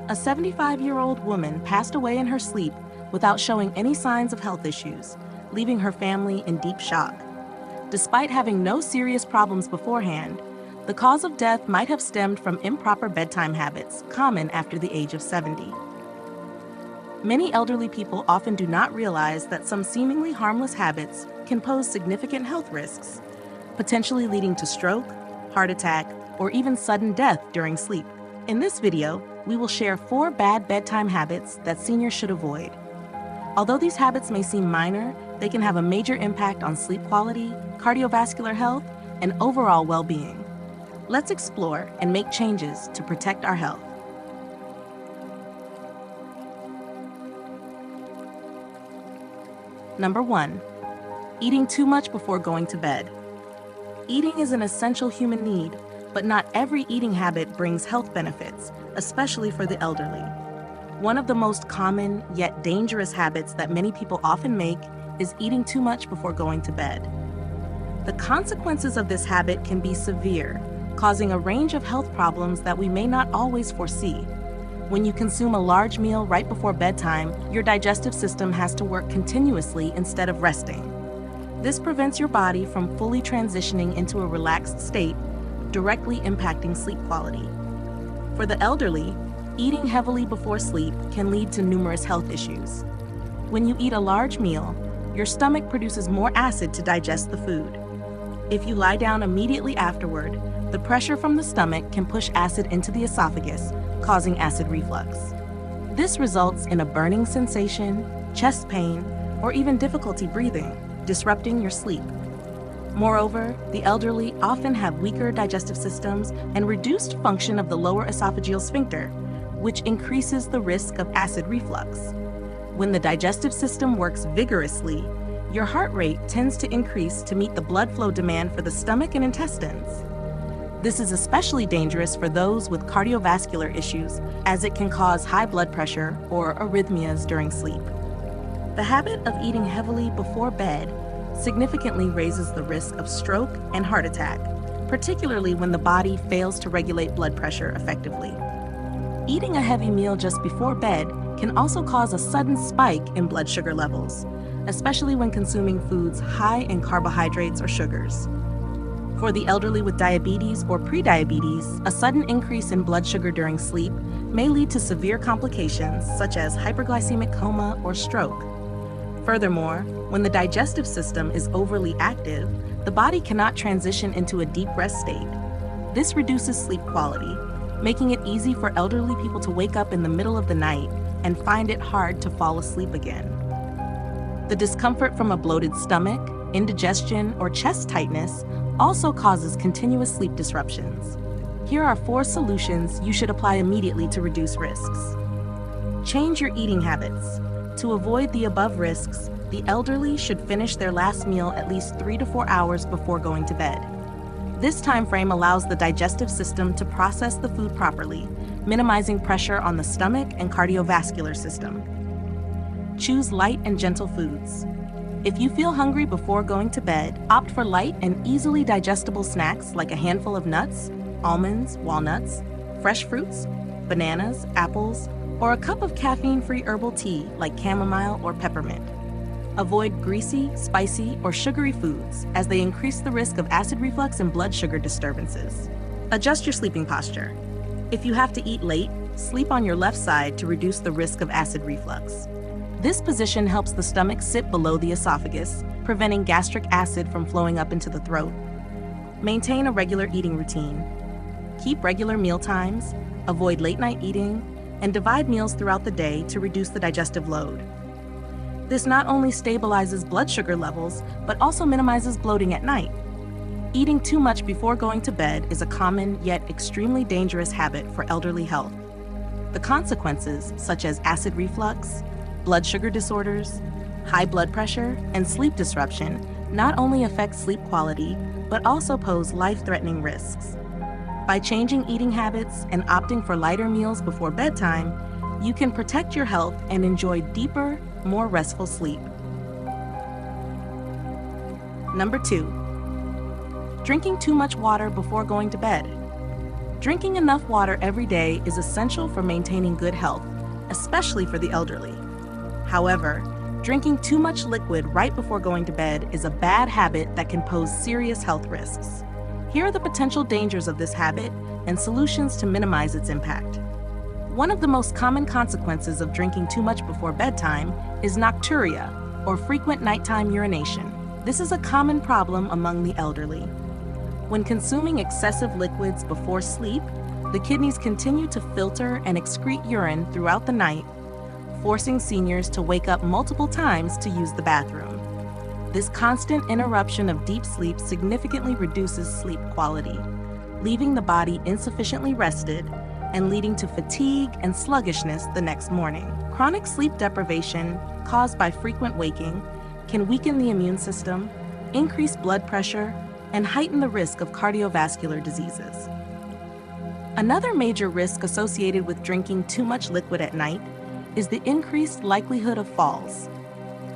A 75-year-old woman passed away in her sleep without showing any signs of health issues, leaving her family in deep shock. Despite having no serious problems beforehand, the cause of death might have stemmed from improper bedtime habits, common after the age of 70. Many elderly people often do not realize that some seemingly harmless habits can pose significant health risks, potentially leading to stroke, heart attack, or even sudden death during sleep. In this video, we will share 4 bad bedtime habits that seniors should avoid. Although these habits may seem minor, they can have a major impact on sleep quality, cardiovascular health, and overall well-being. Let's explore and make changes to protect our health. Number 1. Eating too much before going to bed. Eating is an essential human need, but not every eating habit brings health benefits, especially for the elderly. One of the most common yet dangerous habits that many people often make is eating too much before going to bed. The consequences of this habit can be severe, causing a range of health problems that we may not always foresee. When you consume a large meal right before bedtime, your digestive system has to work continuously instead of resting. This prevents your body from fully transitioning into a relaxed state, directly impacting sleep quality. For the elderly, eating heavily before sleep can lead to numerous health issues. When you eat a large meal, your stomach produces more acid to digest the food. If you lie down immediately afterward, the pressure from the stomach can push acid into the esophagus, causing acid reflux. This results in a burning sensation, chest pain, or even difficulty breathing, disrupting your sleep. Moreover, the elderly often have weaker digestive systems and reduced function of the lower esophageal sphincter, which increases the risk of acid reflux. When the digestive system works vigorously, your heart rate tends to increase to meet the blood flow demand for the stomach and intestines. This is especially dangerous for those with cardiovascular issues, as it can cause high blood pressure or arrhythmias during sleep. The habit of eating heavily before bed significantly raises the risk of stroke and heart attack, particularly when the body fails to regulate blood pressure effectively. Eating a heavy meal just before bed can also cause a sudden spike in blood sugar levels, especially when consuming foods high in carbohydrates or sugars. For the elderly with diabetes or prediabetes, a sudden increase in blood sugar during sleep may lead to severe complications such as hyperglycemic coma or stroke. Furthermore, when the digestive system is overly active, the body cannot transition into a deep rest state. This reduces sleep quality, making it easy for elderly people to wake up in the middle of the night and find it hard to fall asleep again. The discomfort from a bloated stomach, indigestion, or chest tightness also causes continuous sleep disruptions. Here are 4 solutions you should apply immediately to reduce risks. Change your eating habits. To avoid the above risks, the elderly should finish their last meal at least 3 to 4 hours before going to bed. This time frame allows the digestive system to process the food properly, minimizing pressure on the stomach and cardiovascular system. Choose light and gentle foods. If you feel hungry before going to bed, opt for light and easily digestible snacks like a handful of nuts, almonds, walnuts, fresh fruits, bananas, apples, or a cup of caffeine-free herbal tea like chamomile or peppermint. Avoid greasy, spicy, or sugary foods as they increase the risk of acid reflux and blood sugar disturbances. Adjust your sleeping posture. If you have to eat late, sleep on your left side to reduce the risk of acid reflux. This position helps the stomach sit below the esophagus, preventing gastric acid from flowing up into the throat. Maintain a regular eating routine. Keep regular meal times, avoid late-night eating, and divide meals throughout the day to reduce the digestive load. This not only stabilizes blood sugar levels, but also minimizes bloating at night. Eating too much before going to bed is a common yet extremely dangerous habit for elderly health. The consequences, such as acid reflux, blood sugar disorders, high blood pressure, and sleep disruption, not only affect sleep quality, but also pose life-threatening risks. By changing eating habits and opting for lighter meals before bedtime, you can protect your health and enjoy deeper, more restful sleep. Number 2. Drinking too much water before going to bed. Drinking enough water every day is essential for maintaining good health, especially for the elderly. However, drinking too much liquid right before going to bed is a bad habit that can pose serious health risks. Here are the potential dangers of this habit and solutions to minimize its impact. One of the most common consequences of drinking too much before bedtime is nocturia, or frequent nighttime urination. This is a common problem among the elderly. When consuming excessive liquids before sleep, the kidneys continue to filter and excrete urine throughout the night, forcing seniors to wake up multiple times to use the bathroom. This constant interruption of deep sleep significantly reduces sleep quality, leaving the body insufficiently rested and leading to fatigue and sluggishness the next morning. Chronic sleep deprivation caused by frequent waking can weaken the immune system, increase blood pressure, and heighten the risk of cardiovascular diseases. Another major risk associated with drinking too much liquid at night is the increased likelihood of falls.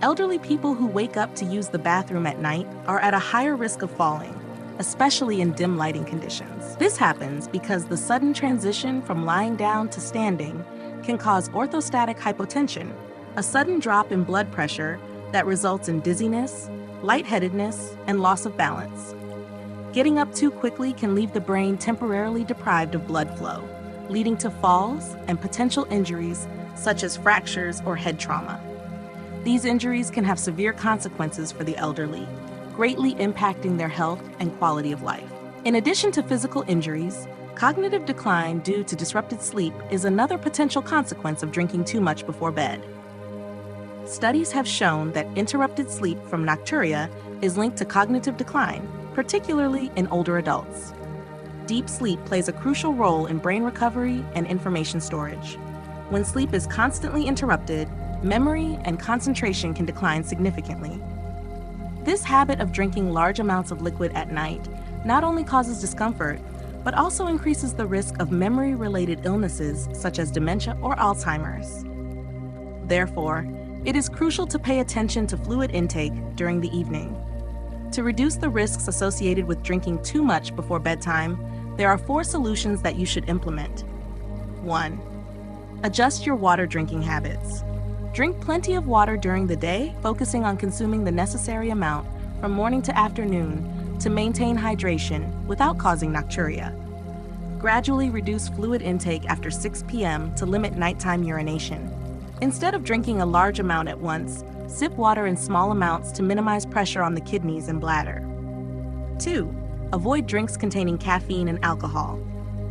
Elderly people who wake up to use the bathroom at night are at a higher risk of falling, especially in dim lighting conditions. This happens because the sudden transition from lying down to standing can cause orthostatic hypotension, a sudden drop in blood pressure that results in dizziness, lightheadedness, and loss of balance. Getting up too quickly can leave the brain temporarily deprived of blood flow, leading to falls and potential injuries such as fractures or head trauma. These injuries can have severe consequences for the elderly, greatly impacting their health and quality of life. In addition to physical injuries, cognitive decline due to disrupted sleep is another potential consequence of drinking too much before bed. Studies have shown that interrupted sleep from nocturia is linked to cognitive decline, particularly in older adults. Deep sleep plays a crucial role in brain recovery and information storage. When sleep is constantly interrupted, memory and concentration can decline significantly. This habit of drinking large amounts of liquid at night not only causes discomfort, but also increases the risk of memory-related illnesses such as dementia or Alzheimer's. Therefore, it is crucial to pay attention to fluid intake during the evening. To reduce the risks associated with drinking too much before bedtime, there are 4 solutions that you should implement. 1. Adjust your water drinking habits. Drink plenty of water during the day, focusing on consuming the necessary amount from morning to afternoon to maintain hydration without causing nocturia. Gradually reduce fluid intake after 6 p.m. to limit nighttime urination. Instead of drinking a large amount at once, sip water in small amounts to minimize pressure on the kidneys and bladder. 2. Avoid drinks containing caffeine and alcohol.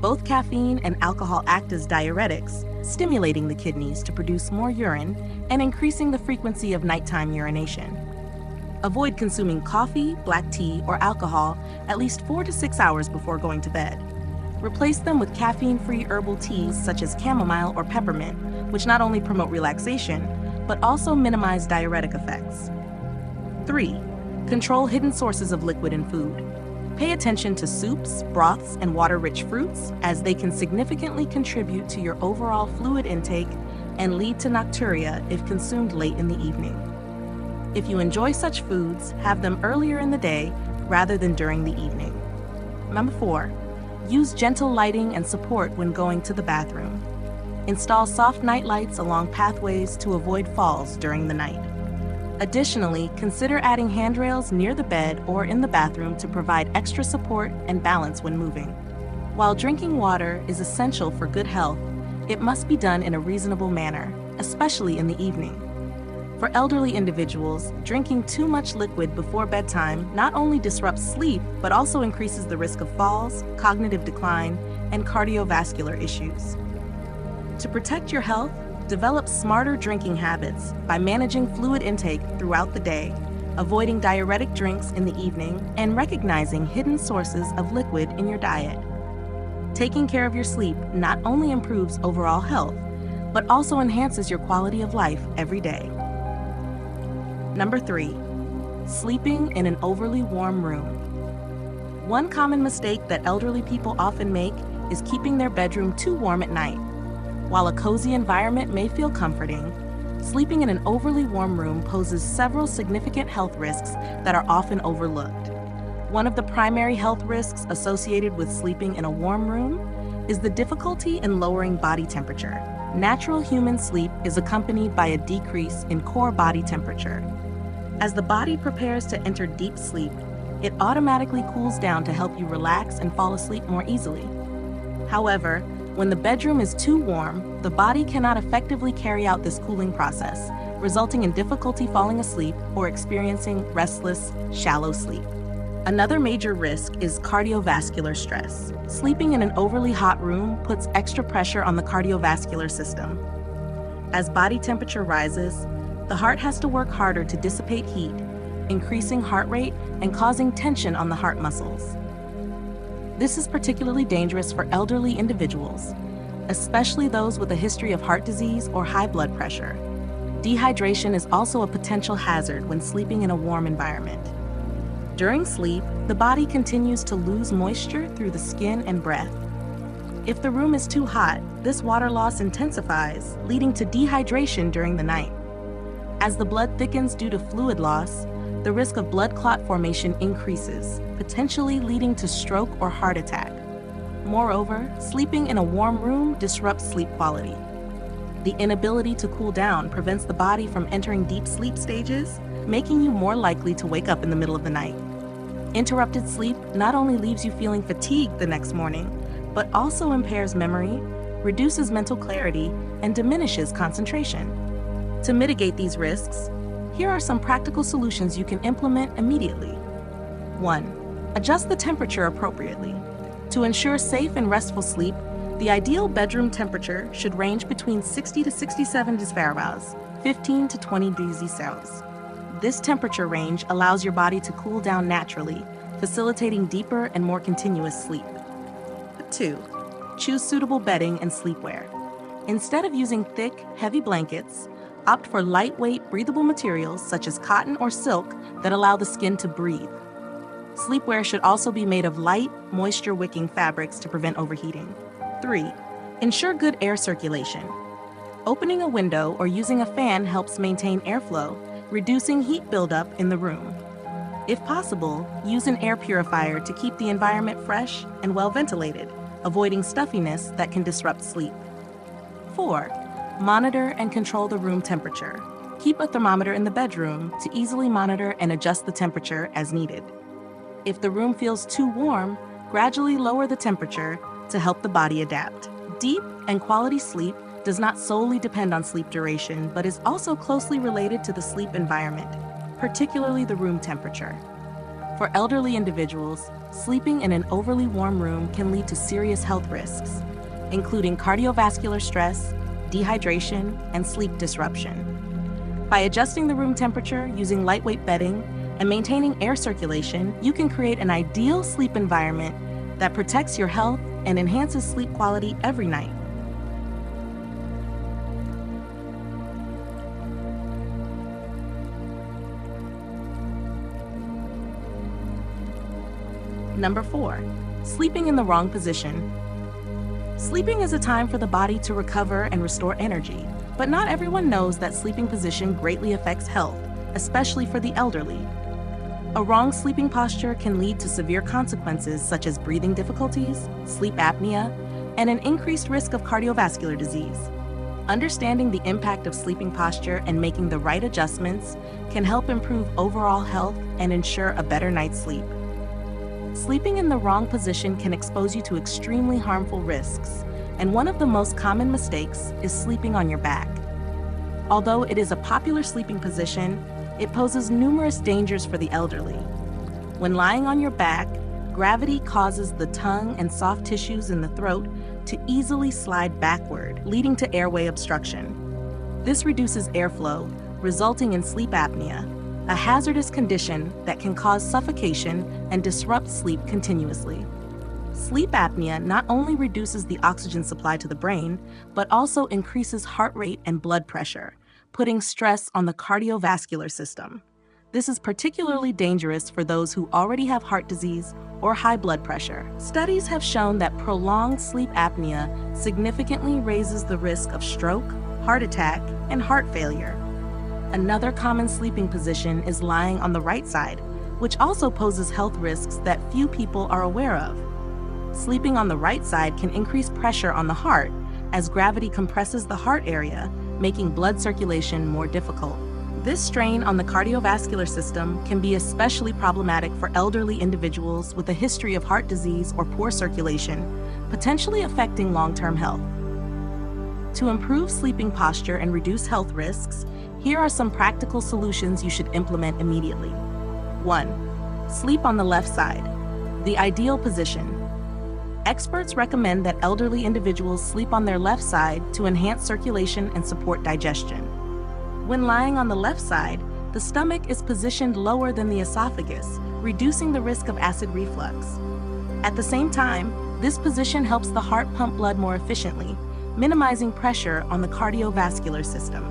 Both caffeine and alcohol act as diuretics, stimulating the kidneys to produce more urine and increasing the frequency of nighttime urination. Avoid consuming coffee, black tea, or alcohol at least 4 to 6 hours before going to bed. Replace them with caffeine-free herbal teas such as chamomile or peppermint, which not only promote relaxation, but also minimize diuretic effects. 3. Control hidden sources of liquid in food. Pay attention to soups, broths, and water-rich fruits, as they can significantly contribute to your overall fluid intake and lead to nocturia if consumed late in the evening. If you enjoy such foods, have them earlier in the day rather than during the evening. Number 4. Use gentle lighting and support when going to the bathroom. Install soft night lights along pathways to avoid falls during the night. Additionally, consider adding handrails near the bed or in the bathroom to provide extra support and balance when moving. While drinking water is essential for good health, it must be done in a reasonable manner, especially in the evening. For elderly individuals, drinking too much liquid before bedtime not only disrupts sleep, but also increases the risk of falls, cognitive decline, and cardiovascular issues. To protect your health, develop smarter drinking habits by managing fluid intake throughout the day, avoiding diuretic drinks in the evening, and recognizing hidden sources of liquid in your diet. Taking care of your sleep not only improves overall health, but also enhances your quality of life every day. Number 3. Sleeping in an overly warm room. One common mistake that elderly people often make is keeping their bedroom too warm at night. While a cozy environment may feel comforting, sleeping in an overly warm room poses several significant health risks that are often overlooked. One of the primary health risks associated with sleeping in a warm room is the difficulty in lowering body temperature. Natural human sleep is accompanied by a decrease in core body temperature. As the body prepares to enter deep sleep, it automatically cools down to help you relax and fall asleep more easily. However, when the bedroom is too warm, the body cannot effectively carry out this cooling process, resulting in difficulty falling asleep or experiencing restless, shallow sleep. Another major risk is cardiovascular stress. Sleeping in an overly hot room puts extra pressure on the cardiovascular system. As body temperature rises, the heart has to work harder to dissipate heat, increasing heart rate and causing tension on the heart muscles. This is particularly dangerous for elderly individuals, especially those with a history of heart disease or high blood pressure. Dehydration is also a potential hazard when sleeping in a warm environment. During sleep, the body continues to lose moisture through the skin and breath. If the room is too hot, this water loss intensifies, leading to dehydration during the night. As the blood thickens due to fluid loss, the risk of blood clot formation increases, potentially leading to stroke or heart attack. Moreover, sleeping in a warm room disrupts sleep quality. The inability to cool down prevents the body from entering deep sleep stages, making you more likely to wake up in the middle of the night. Interrupted sleep not only leaves you feeling fatigued the next morning, but also impairs memory, reduces mental clarity, and diminishes concentration. To mitigate these risks, here are some practical solutions you can implement immediately. 1. Adjust the temperature appropriately. To ensure safe and restful sleep, the ideal bedroom temperature should range between 60 to 67 degrees Fahrenheit, 15 to 20 degrees Celsius. This temperature range allows your body to cool down naturally, facilitating deeper and more continuous sleep. 2. Choose suitable bedding and sleepwear. Instead of using thick, heavy blankets, opt for lightweight, breathable materials such as cotton or silk that allow the skin to breathe. Sleepwear should also be made of light, moisture-wicking fabrics to prevent overheating. 3. Ensure good air circulation. Opening a window or using a fan helps maintain airflow, reducing heat buildup in the room. If possible, use an air purifier to keep the environment fresh and well ventilated, avoiding stuffiness that can disrupt sleep. 4. Monitor and control the room temperature. Keep a thermometer in the bedroom to easily monitor and adjust the temperature as needed. If the room feels too warm, gradually lower the temperature to help the body adapt. Deep and quality sleep does not solely depend on sleep duration, but is also closely related to the sleep environment, particularly the room temperature. For elderly individuals, sleeping in an overly warm room can lead to serious health risks, including cardiovascular stress, dehydration, and sleep disruption. By adjusting the room temperature using lightweight bedding and maintaining air circulation, you can create an ideal sleep environment that protects your health and enhances sleep quality every night. Number 4, sleeping in the wrong position. Sleeping is a time for the body to recover and restore energy, but not everyone knows that sleeping position greatly affects health, especially for the elderly. A wrong sleeping posture can lead to severe consequences such as breathing difficulties, sleep apnea, and an increased risk of cardiovascular disease. Understanding the impact of sleeping posture and making the right adjustments can help improve overall health and ensure a better night's sleep. Sleeping in the wrong position can expose you to extremely harmful risks, and one of the most common mistakes is sleeping on your back. Although it is a popular sleeping position, it poses numerous dangers for the elderly. When lying on your back, gravity causes the tongue and soft tissues in the throat to easily slide backward, leading to airway obstruction. This reduces airflow, resulting in sleep apnea, a hazardous condition that can cause suffocation and disrupt sleep continuously. Sleep apnea not only reduces the oxygen supply to the brain, but also increases heart rate and blood pressure, putting stress on the cardiovascular system. This is particularly dangerous for those who already have heart disease or high blood pressure. Studies have shown that prolonged sleep apnea significantly raises the risk of stroke, heart attack, and heart failure. Another common sleeping position is lying on the right side, which also poses health risks that few people are aware of. Sleeping on the right side can increase pressure on the heart as gravity compresses the heart area, making blood circulation more difficult. This strain on the cardiovascular system can be especially problematic for elderly individuals with a history of heart disease or poor circulation, potentially affecting long-term health. To improve sleeping posture and reduce health risks, here are some practical solutions you should implement immediately. 1. Sleep on the left side, the ideal position. Experts recommend that elderly individuals sleep on their left side to enhance circulation and support digestion. When lying on the left side, the stomach is positioned lower than the esophagus, reducing the risk of acid reflux. At the same time, this position helps the heart pump blood more efficiently, minimizing pressure on the cardiovascular system.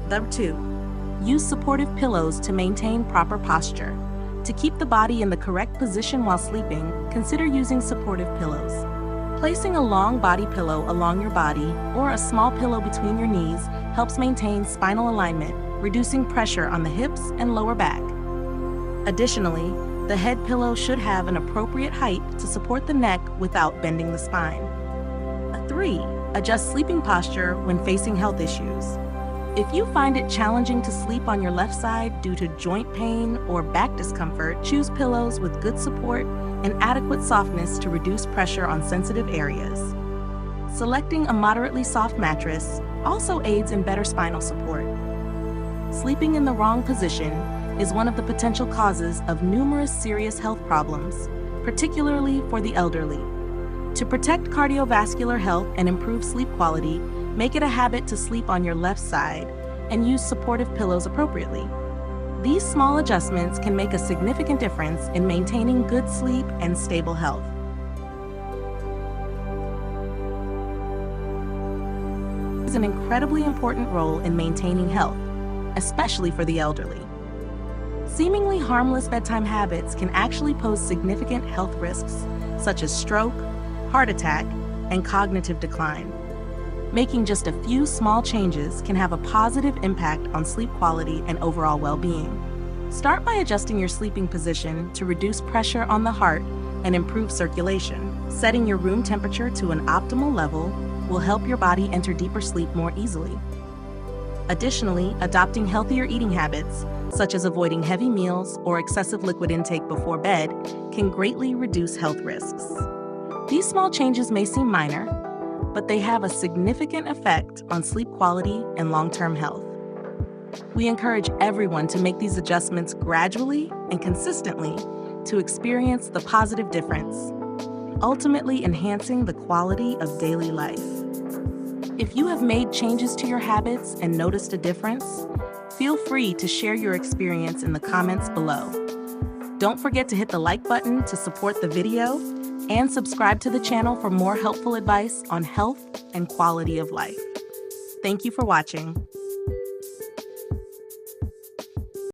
Number 2. Use supportive pillows to maintain proper posture. To keep the body in the correct position while sleeping, consider using supportive pillows. Placing a long body pillow along your body or a small pillow between your knees helps maintain spinal alignment, reducing pressure on the hips and lower back. Additionally, the head pillow should have an appropriate height to support the neck without bending the spine. 3. Adjust sleeping posture when facing health issues. If you find it challenging to sleep on your left side due to joint pain or back discomfort, choose pillows with good support and adequate softness to reduce pressure on sensitive areas. Selecting a moderately soft mattress also aids in better spinal support. Sleeping in the wrong position is one of the potential causes of numerous serious health problems, particularly for the elderly. To protect cardiovascular health and improve sleep quality, make it a habit to sleep on your left side and use supportive pillows appropriately. These small adjustments can make a significant difference in maintaining good sleep and stable health. It plays an incredibly important role in maintaining health, especially for the elderly. Seemingly harmless bedtime habits can actually pose significant health risks, such as stroke, heart attack, and cognitive decline. Making just a few small changes can have a positive impact on sleep quality and overall well-being. Start by adjusting your sleeping position to reduce pressure on the heart and improve circulation. Setting your room temperature to an optimal level will help your body enter deeper sleep more easily. Additionally, adopting healthier eating habits, such as avoiding heavy meals or excessive liquid intake before bed, can greatly reduce health risks. These small changes may seem minor, but they have a significant effect on sleep quality and long-term health. We encourage everyone to make these adjustments gradually and consistently to experience the positive difference, ultimately enhancing the quality of daily life. If you have made changes to your habits and noticed a difference, feel free to share your experience in the comments below. Don't forget to hit the like button to support the video and subscribe to the channel for more helpful advice on health and quality of life. Thank you for watching.